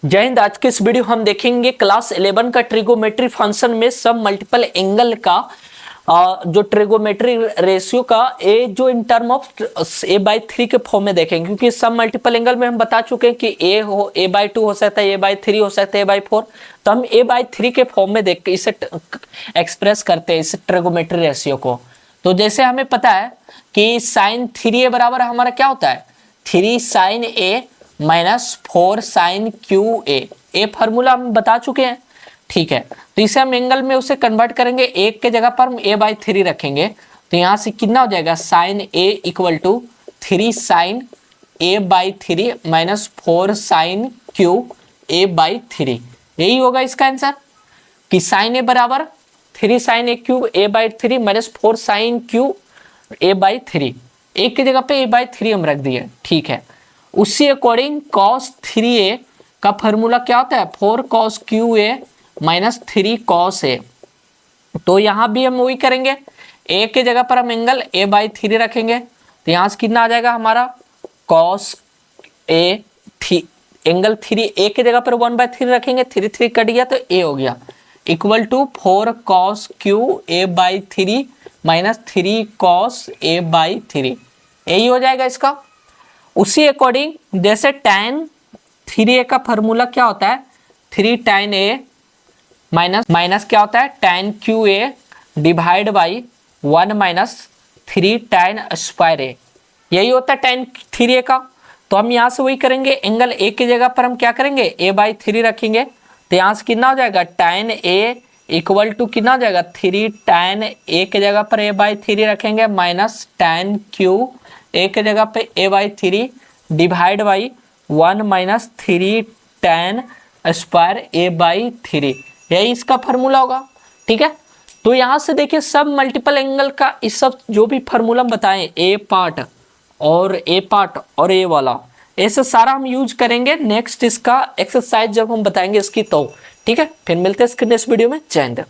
जय हिंद। आज के इस वीडियो हम देखेंगे क्लास 11 का ट्रिगोमेट्री फंक्शन में सब मल्टीपल एंगल का जो ट्रिगोमेट्री रेशियो का ए जो इन टर्म ऑफ a/3 के फॉर्म में देखेंगे, क्योंकि सब मल्टीपल एंगल में हम बता चुके हैं कि a/2 हो सकता है, a/3 हो सकता है, a/4। तो हम a/3 के फॉर्म में देख के इसे एक्सप्रेस करते हैं, इस ट्रिगोमेट्री रेशियो को। तो जैसे हमें पता है कि साइन 3a बराबर हमारा क्या होता है, 3 sine a minus 4 sine cube A formula हम बता चुके हैं। ठीक है, तो इसे हम एंगल में उसे कन्वर्ट करेंगे, एक के जगह पर हम a/3 रखेंगे। तो यहाँ से कितना हो जाएगा, sine a equal to 3 sine a/3 minus 4 sine cube a/3। यही होगा इसका आंसर कि साइन a बराबर 3 sine a cube a/3 minus 4 sine cube a/3। एक की जगह पे a/3 हम रख दिए। ठीक है, उसी अकॉर्डिंग cos 3a का फॉर्मूला क्या होता है, 4 cos QA minus 3 cos A। तो यहाँ भी हम वही करेंगे, a के जगह पर हम एंगल a/3 रखेंगे। तो यहाँ से कितना आ जाएगा हमारा cos A, एंगल 3a के जगह पर 1/3 रखेंगे, 3 कट गया तो a हो गया, equal to 4 cos Q a/3 minus 3 cos a/3। यही हो जाएगा इसका। उसी अकॉर्डिंग जैसे tan 3a का फॉर्मूला क्या होता है, 3 tan a माइनस क्या होता है, tan QA divide by 1 minus 3 tan square a। यही होता है tan 3a का। तो हम यहाँ से वही करेंगे, एंगल a की जगह पर हम क्या करेंगे, a/3 रखेंगे। तो यहाँ से कितना हो जाएगा, tan a इक्वल टू कितना हो जाएगा, 3 tan a के जगह पर a/3 रखेंगे माइनस tan Q a के जगह पे a/3 divide by 1 minus 3 tan square a/3। यही इसका फार्मूला होगा। ठीक है, तो यहाँ से देखिए सब मल्टीपल एंगल का इस सब जो भी फार्मूला हम बताएं, ए पार्ट और ए वाला, ऐसे सारा हम यूज करेंगे नेक्स्ट इसका एक्सरसाइज जब हम बताएंगे इसकी। तो ठीक है, फिर मिलते हैं इसके नेक्स्ट वीडियो में। जय हिंद।